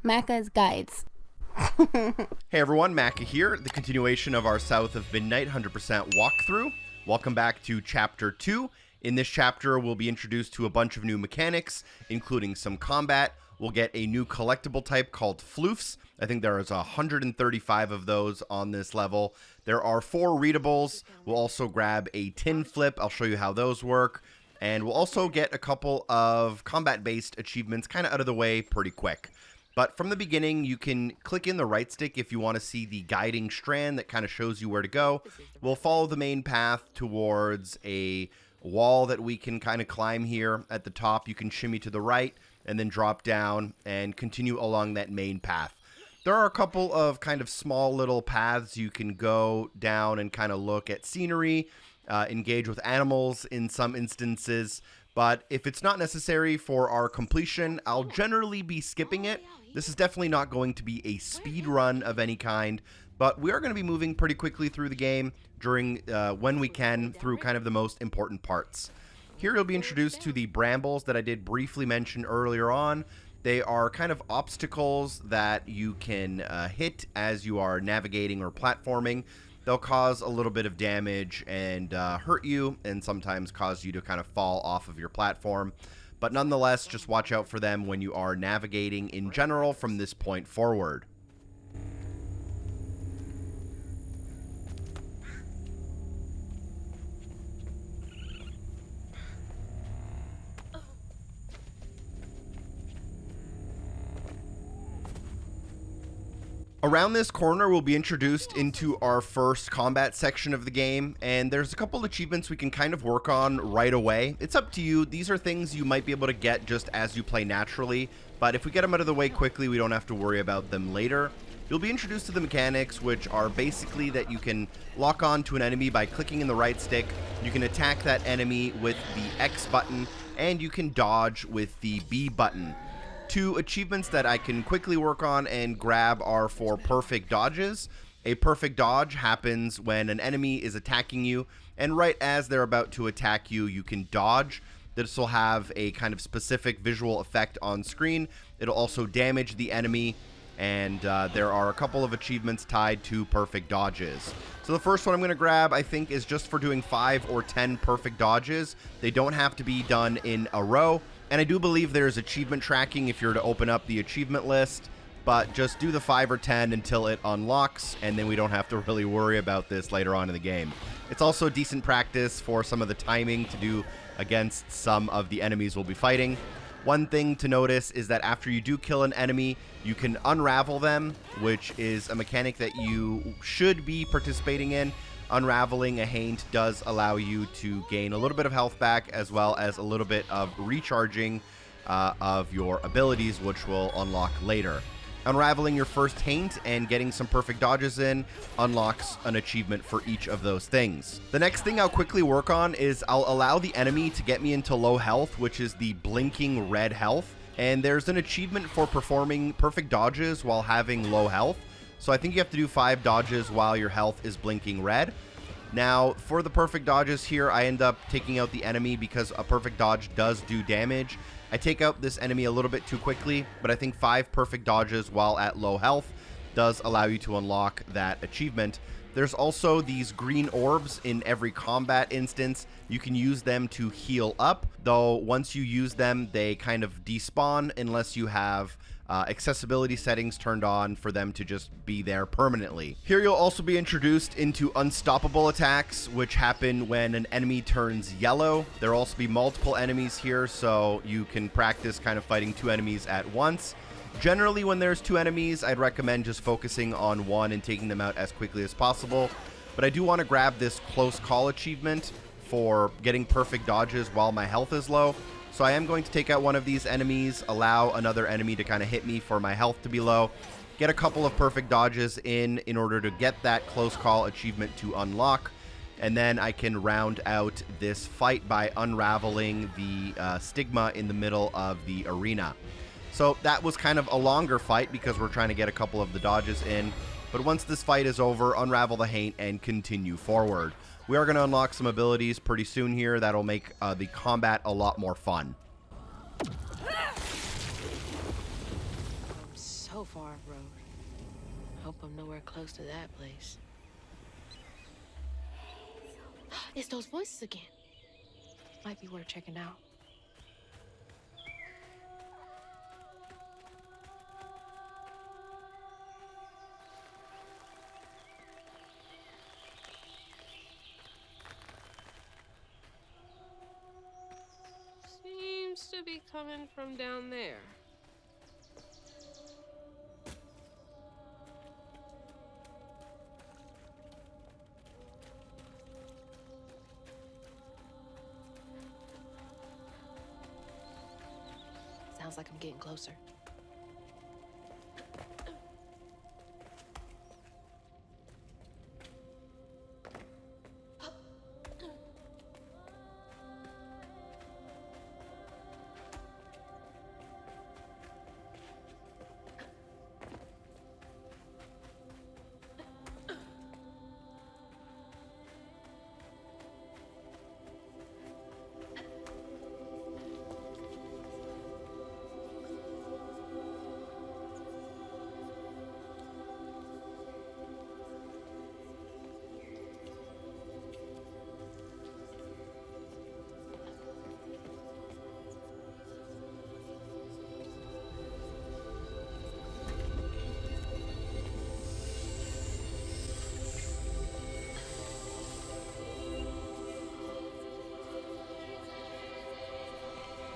Macca's Guides. Hey everyone, Macca here, the continuation of our South of Midnight 100% walkthrough. Welcome back to Chapter 2. In this chapter, we'll be introduced to a bunch of new mechanics, including some combat. We'll get a new collectible type called Floofs. I think there is 135 of those on this level. There are 4 readables. We'll also grab a tin flip. I'll show you how those work. And we'll also get a couple of combat-based achievements kind of out of the way pretty quick. But from the beginning, you can click in the right stick if you want to see the guiding strand that kind of shows you where to go. We'll follow the main path towards a wall that we can kind of climb here at the top. You can shimmy to the right and then drop down and continue along that main path. There are a couple of kind of small little paths you can go down and kind of look at scenery, engage with animals in some instances. But if it's not necessary for our completion, I'll generally be skipping it. This is definitely not going to be a speed run of any kind, but we are going to be moving pretty quickly through the game during when we can through kind of the most important parts. Here you'll be introduced to the brambles that I did briefly mention earlier on. They are kind of obstacles that you can hit as you are navigating or platforming. They'll cause a little bit of damage and hurt you, and sometimes cause you to kind of fall off of your platform. But nonetheless, just watch out for them when you are navigating in general from this point forward. Around this corner, we'll be introduced into our first combat section of the game, and there's a couple achievements we can kind of work on right away. It's up to you. These are things you might be able to get just as you play naturally, but if we get them out of the way quickly, we don't have to worry about them later. You'll be introduced to the mechanics, which are basically that you can lock on to an enemy by clicking in the right stick, you can attack that enemy with the X button, and you can dodge with the B button. 2 achievements that I can quickly work on and grab are for perfect dodges. A perfect dodge happens when an enemy is attacking you, and right as they're about to attack you, you can dodge. This will have a kind of specific visual effect on screen. It'll also damage the enemy, and there are a couple of achievements tied to perfect dodges. So the first one I'm going to grab, I think, is just for doing 5 or 10 perfect dodges. They don't have to be done in a row. And I do believe there's achievement tracking if you're to open up the achievement list, but just do the 5 or 10 until it unlocks, and then we don't have to really worry about this later on in the game. It's also decent practice for some of the timing to do against some of the enemies we'll be fighting. One thing to notice is that after you do kill an enemy, you can unravel them, which is a mechanic that you should be participating in. Unraveling a haint does allow you to gain a little bit of health back, as well as a little bit of recharging of your abilities, which will unlock later. Unraveling your first haint and getting some perfect dodges in unlocks an achievement for each of those things. The next thing I'll quickly work on is I'll allow the enemy to get me into low health, which is the blinking red health. And there's an achievement for performing perfect dodges while having low health. So I think you have to do 5 dodges while your health is blinking red. Now, for the perfect dodges here, I end up taking out the enemy because a perfect dodge does do damage. I take out this enemy a little bit too quickly, but I think 5 perfect dodges while at low health does allow you to unlock that achievement. There's also these green orbs in every combat instance. You can use them to heal up, though once you use them, they kind of despawn unless you have accessibility settings turned on for them to just be there permanently. Here you'll also be introduced into unstoppable attacks, which happen when an enemy turns yellow. There will also be multiple enemies here, so you can practice kind of fighting 2 enemies at once. Generally, when there's 2 enemies, I'd recommend just focusing on one and taking them out as quickly as possible. But I do want to grab this close call achievement for getting perfect dodges while my health is low. So I am going to take out one of these enemies, allow another enemy to kind of hit me for my health to be low, get a couple of perfect dodges in order to get that close call achievement to unlock, and then I can round out this fight by unraveling the stigma in the middle of the arena. So that was kind of a longer fight because we're trying to get a couple of the dodges in, but once this fight is over, unravel the haint and continue forward. We are going to unlock some abilities pretty soon here that'll make the combat a lot more fun. So Kofar Road. Hope I'm nowhere close to that place. It's those voices again. Might be worth checking out. Seems to be coming from down there. Sounds like I'm getting closer.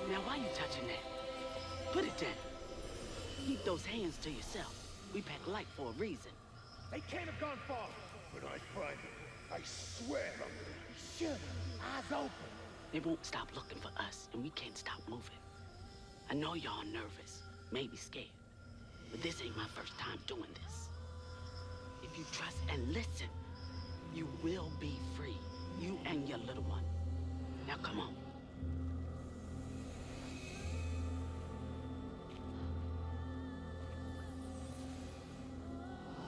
Now, why you touching that? Put it down. Keep those hands to yourself. We pack light for a reason. They can't have gone far. When I find them, I swear I'm gonna shoot them. Eyes open. They won't stop looking for us, and we can't stop moving. I know y'all nervous, maybe scared, but this ain't my first time doing this. If you trust and listen, you will be free. You and your little one. Now come on.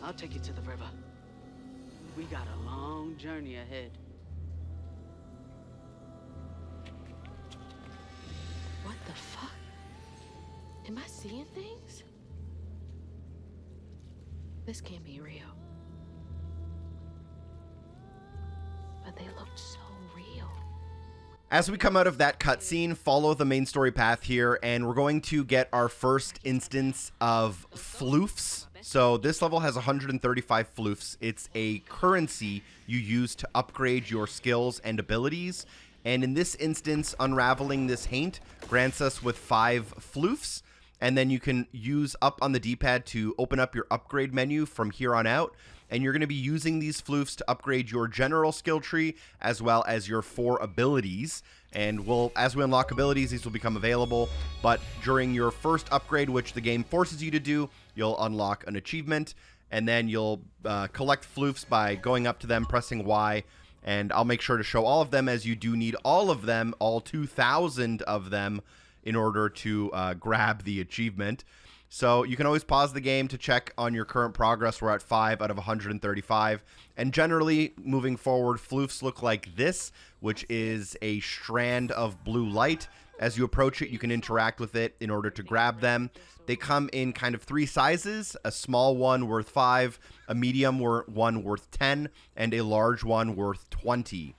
I'll take you to the river. We got a long journey ahead. What the fuck? Am I seeing things? This can't be real. But they looked so real. As we come out of that cutscene, follow the main story path here, and we're going to get our first instance of Floofs. So this level has 135 Floofs. It's a currency you use to upgrade your skills and abilities. And in this instance, unraveling this haint grants us with 5 Floofs. And then you can use up on the D-pad to open up your upgrade menu from here on out. And you're going to be using these Floofs to upgrade your general skill tree as well as your 4 abilities. And as we unlock abilities, these will become available. But during your first upgrade, which the game forces you to do, you'll unlock an achievement. And then you'll collect Floofs by going up to them, pressing Y. And I'll make sure to show all of them, as you do need all of them, all 2,000 of them, in order to grab the achievement. So you can always pause the game to check on your current progress. We're at 5 out of 135. And generally, moving forward, Floofs look like this, which is a strand of blue light. As you approach it, you can interact with it in order to grab them. They come in kind of 3 sizes: a small one worth 5, a medium one worth 10, and a large one worth 20.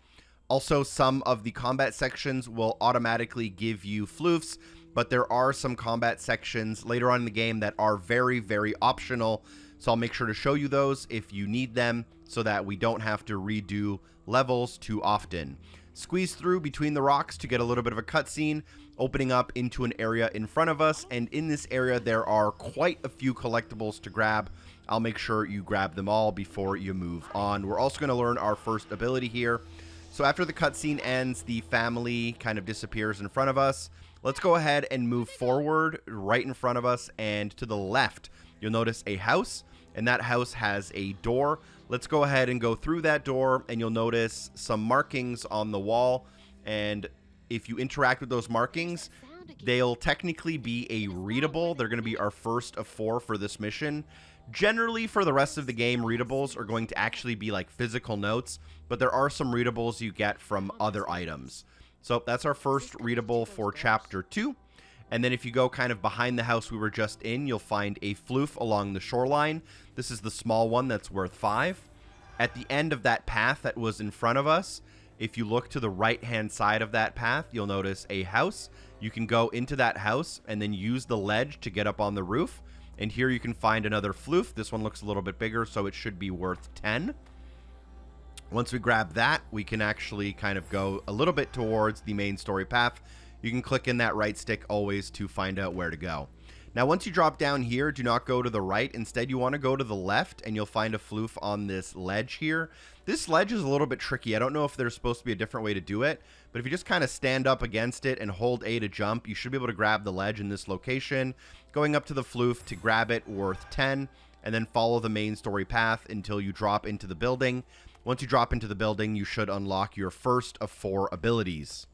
Also, some of the combat sections will automatically give you Floofs, but there are some combat sections later on in the game that are very, very optional. So I'll make sure to show you those if you need them, so that we don't have to redo levels too often. Squeeze through between the rocks to get a little bit of a cutscene, opening up into an area in front of us. And in this area, there are quite a few collectibles to grab. I'll make sure you grab them all before you move on. We're also going to learn our first ability here. So after the cutscene ends, the family kind of disappears in front of us. Let's go ahead and move forward right in front of us, and to the left, you'll notice a house, and that house has a door. Let's go ahead and go through that door, and you'll notice some markings on the wall. And if you interact with those markings, they'll technically be a readable. They're going to be our first of 4 for this mission. Generally, for the rest of the game, readables are going to actually be like physical notes, but there are some readables you get from other items. So that's our first readable for Chapter 2. And then if you go kind of behind the house we were just in, you'll find a floof along the shoreline. This is the small one that's worth 5. At the end of that path that was in front of us, if you look to the right-hand side of that path, you'll notice a house. You can go into that house and then use the ledge to get up on the roof. And here you can find another floof. This one looks a little bit bigger, so it should be worth 10. Once we grab that, we can actually kind of go a little bit towards the main story path. You can click in that right stick always to find out where to go. Now, once you drop down here, do not go to the right. Instead, you want to go to the left, and you'll find a floof on this ledge here. This ledge is a little bit tricky. I don't know if there's supposed to be a different way to do it, but if you just kind of stand up against it and hold A to jump, you should be able to grab the ledge in this location. Going up to the floof to grab it, worth 10, and then follow the main story path until you drop into the building. Once you drop into the building, you should unlock your first of 4 abilities.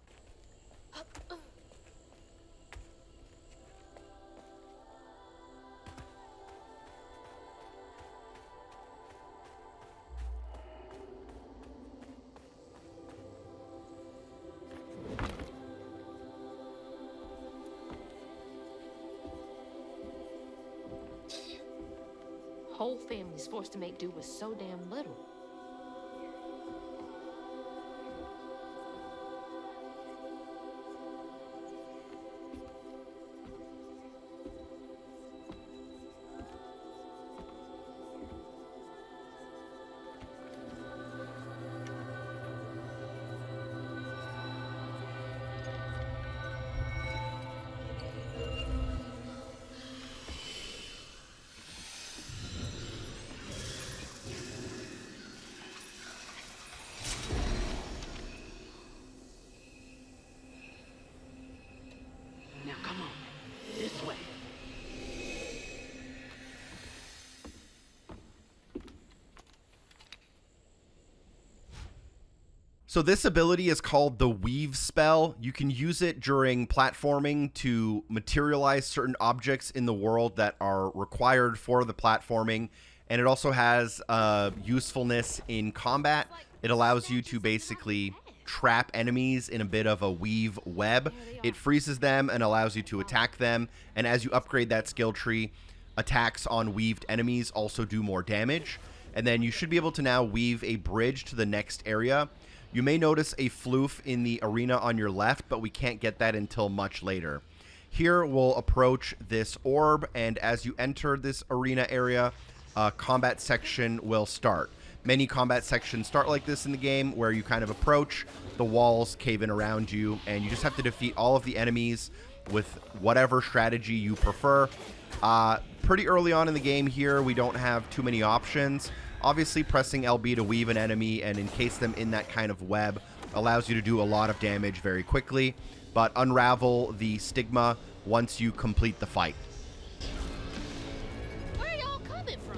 Whole family's forced to make do with so damn little. Now come on, this way. So this ability is called the Weave spell. You can use it during platforming to materialize certain objects in the world that are required for the platforming. And it also has usefulness in combat. It allows you to basically trap enemies in a bit of a weave web. It freezes them and allows you to attack them. And as you upgrade that skill tree, attacks on weaved enemies also do more damage. And then you should be able to now weave a bridge to the next area. You may notice a floof in the arena on your left, but we can't get that until much later. Here we'll approach this orb, and as you enter this arena area, a combat section will start. Many combat sections start like this in the game, where you kind of approach, the walls cave in around you, and you just have to defeat all of the enemies with whatever strategy you prefer. Pretty early on in the game here, we don't have too many options. Obviously, pressing LB to weave an enemy and encase them in that kind of web allows you to do a lot of damage very quickly, but unravel the stigma once you complete the fight. Where are y'all coming from?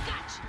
Gotcha.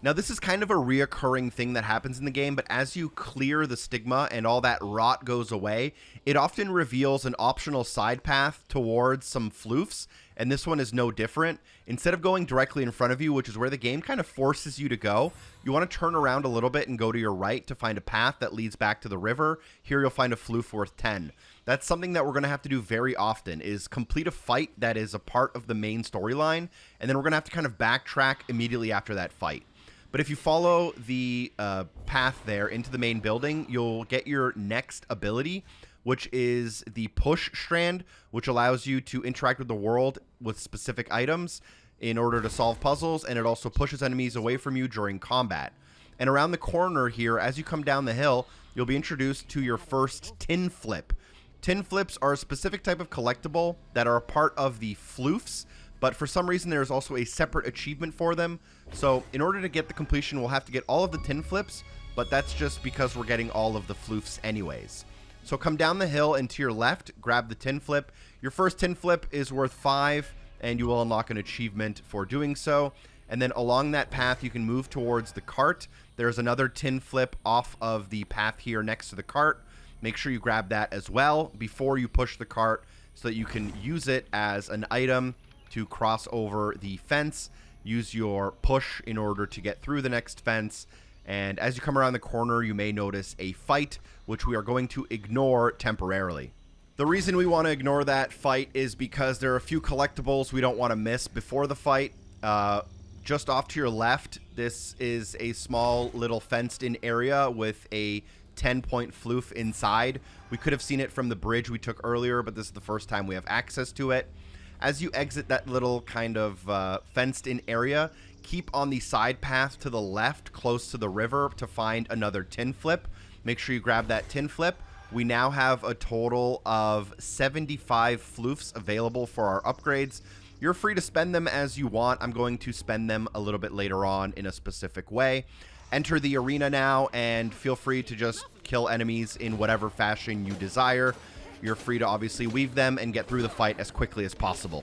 Now, this is kind of a reoccurring thing that happens in the game, but as you clear the stigma and all that rot goes away, it often reveals an optional side path towards some floofs, and this one is no different. Instead of going directly in front of you, which is where the game kind of forces you to go, you want to turn around a little bit and go to your right to find a path that leads back to the river. Here you'll find a floof worth 10. That's something that we're going to have to do very often, is complete a fight that is a part of the main storyline, and then we're going to have to kind of backtrack immediately after that fight. But if you follow the path there into the main building, you'll get your next ability, which is the push strand, which allows you to interact with the world with specific items in order to solve puzzles, and it also pushes enemies away from you during combat. And around the corner here, as you come down the hill, you'll be introduced to your first tin flip. Tin flips are a specific type of collectible that are a part of the floofs, but for some reason there's also a separate achievement for them. So in order to get the completion, we'll have to get all of the tin flips, but that's just because we're getting all of the floofs anyways. So come down the hill and to your left, grab the tin flip. Your first tin flip is worth 5, and you will unlock an achievement for doing so. And then along that path, you can move towards the cart. There's another tin flip off of the path here next to the cart. Make sure you grab that as well before you push the cart so that you can use it as an item to cross over the fence. Use your push in order to get through the next fence. And as you come around the corner, you may notice a fight, which we are going to ignore temporarily. The reason we want to ignore that fight is because there are a few collectibles we don't want to miss before the fight. Just off to your left, this is a small little fenced-in area with a 10-point floof inside. We could have seen it from the bridge we took earlier, but this is the first time we have access to it. As you exit that little kind of fenced-in area, keep on the side path to the left, close to the river, to find another tin flip. Make sure you grab that tin flip. We now have a total of 75 floofs available for our upgrades. You're free to spend them as you want. I'm going to spend them a little bit later on in a specific way. Enter the arena now and feel free to just kill enemies in whatever fashion you desire. You're free to obviously weave them and get through the fight as quickly as possible.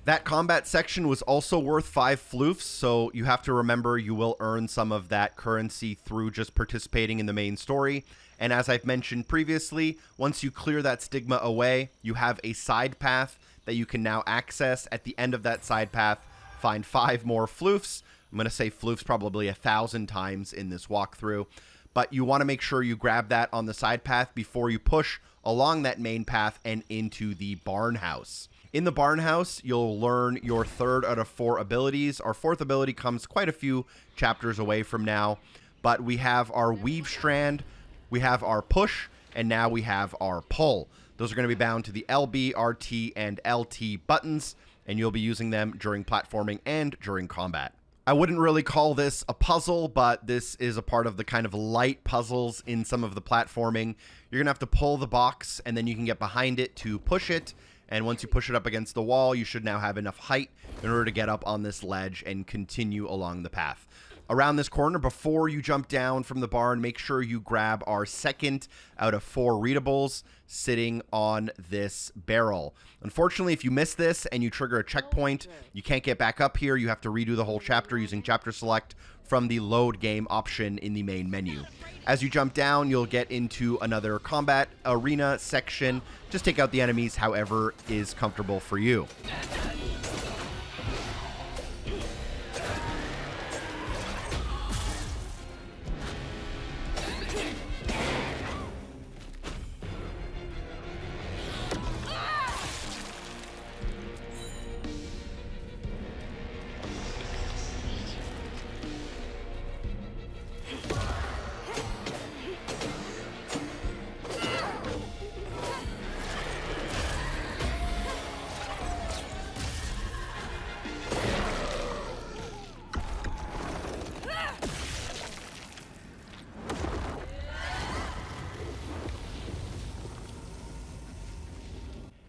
That combat section was also worth 5 floofs, so you have to remember you will earn some of that currency through just participating in the main story. And as I've mentioned previously, once you clear that stigma away, you have a side path that you can now access. At the end of that side path, find 5 more floofs. I'm going to say floofs probably 1,000 times in this walkthrough, but you want to make sure you grab that on the side path before you push along that main path and into the barn house. In the barn house, you'll learn your 3rd out of 4 abilities. Our 4th ability comes quite a few chapters away from now, but we have our weave strand, we have our push, and now we have our pull. Those are going to be bound to the LB, RT, and LT buttons, and you'll be using them during platforming and during combat. I wouldn't really call this a puzzle, but this is a part of the kind of light puzzles in some of the platforming. You're going to have to pull the box, and then you can get behind it to push it. And once you push it up against the wall, you should now have enough height in order to get up on this ledge and continue along the path. Around this corner, before you jump down from the barn, make sure you grab our 2nd out of 4 readables sitting on this barrel. Unfortunately, if you miss this and you trigger a checkpoint, you can't get back up here. You have to redo the whole chapter using chapter select from the load game option in the main menu. As you jump down, you'll get into another combat arena section. Just take out the enemies however is comfortable for you.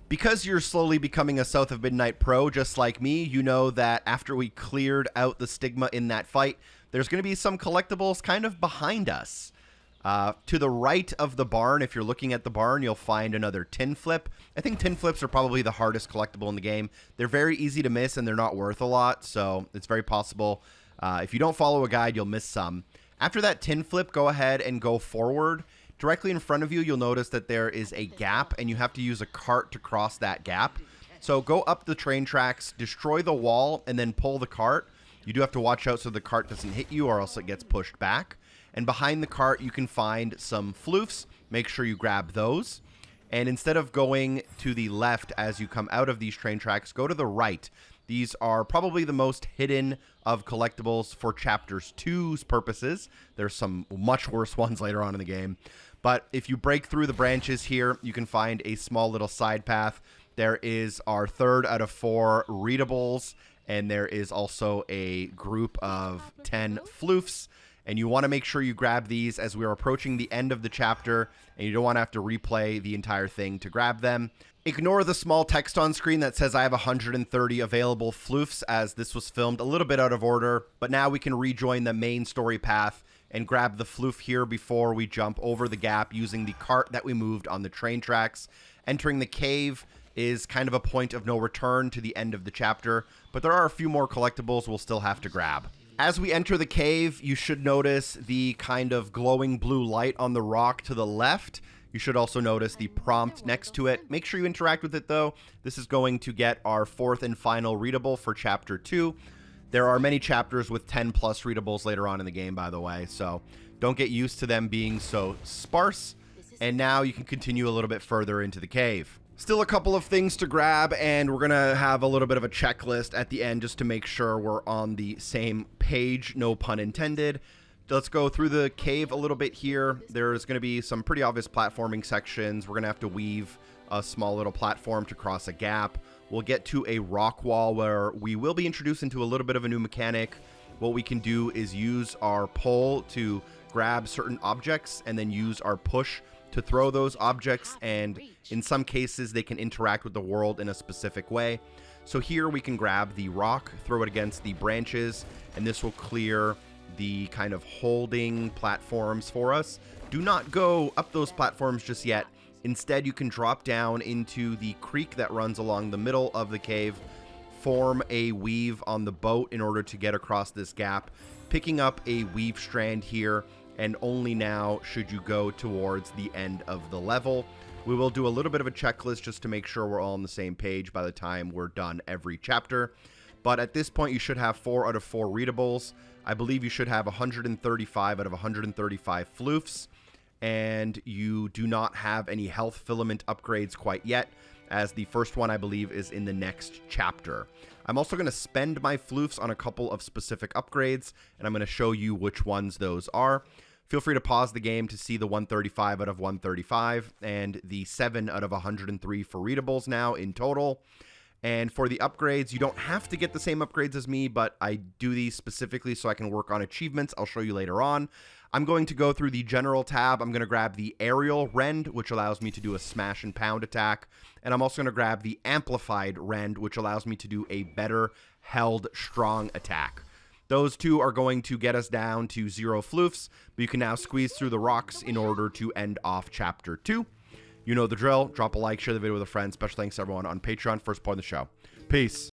Because you're slowly becoming a South of Midnight pro, just like me, you know that after we cleared out the stigma in that fight, there's going to be some collectibles kind of behind us. To the right of the barn, if you're looking at the barn, you'll find another tin flip. I think tin flips are probably the hardest collectible in the game. They're very easy to miss, and they're not worth a lot, so it's very possible. If you don't follow a guide, you'll miss some. After that tin flip, go ahead and go forward. Directly in front of you, you'll notice that there is a gap, and you have to use a cart to cross that gap. So go up the train tracks, destroy the wall, and then pull the cart. You do have to watch out so the cart doesn't hit you, or else it gets pushed back. And behind the cart, you can find some floofs. Make sure you grab those. And instead of going to the left as you come out of these train tracks, go to the right. These are probably the most hidden of collectibles for Chapters 2's purposes. There's some much worse ones later on in the game. But if you break through the branches here, you can find a small little side path. There is our 3rd out of 4 readables, and there is also a group of 10 floofs. And you want to make sure you grab these as we are approaching the end of the chapter, and you don't want to have to replay the entire thing to grab them. Ignore the small text on screen that says I have 130 available floofs, as this was filmed a little bit out of order, but now we can rejoin the main story path and grab the floof here before we jump over the gap using the cart that we moved on the train tracks. Entering the cave is kind of a point of no return to the end of the chapter, but there are a few more collectibles we'll still have to grab. As we enter the cave, you should notice the kind of glowing blue light on the rock to the left. You should also notice the prompt next to it. Make sure you interact with it, though. This is going to get our 4th and final readable for Chapter 2. There are many chapters with 10 plus readables later on in the game, by the way, so don't get used to them being so sparse. And now you can continue a little bit further into the cave. Still a couple of things to grab, and we're going to have a little bit of a checklist at the end just to make sure we're on the same page, no pun intended. Let's go through the cave a little bit here. There's going to be some pretty obvious platforming sections. We're going to have to weave a small little platform to cross a gap. We'll get to a rock wall where we will be introduced into a little bit of a new mechanic. What we can do is use our pull to grab certain objects and then use our push to throw those objects, and in some cases they can interact with the world in a specific way. So here we can grab the rock, throw it against the branches, and this will clear the kind of holding platforms for us. Do not go up those platforms just yet. Instead, you can drop down into the creek that runs along the middle of the cave, form a weave on the boat in order to get across this gap, picking up a weave strand here, and only now should you go towards the end of the level. We will do a little bit of a checklist just to make sure we're all on the same page by the time we're done every chapter. But at this point, you should have 4 out of 4 readables. I believe you should have 135 out of 135 floofs. And you do not have any health filament upgrades quite yet, as the first one, I believe, is in the next chapter. I'm also going to spend my floofs on a couple of specific upgrades, and I'm going to show you which ones those are. Feel free to pause the game to see the 135 out of 135 and the 7 out of 103 for readables now in total. And for the upgrades, you don't have to get the same upgrades as me, but I do these specifically so I can work on achievements. I'll show you later on. I'm going to go through the general tab. I'm going to grab the aerial rend, which allows me to do a smash and pound attack. And I'm also going to grab the amplified rend, which allows me to do a better held strong attack. Those two are going to get us down to 0 floofs, but you can now squeeze through the rocks in order to end off Chapter 2. You know the drill. Drop a like, share the video with a friend. Special thanks to everyone on Patreon for supporting the show. Peace.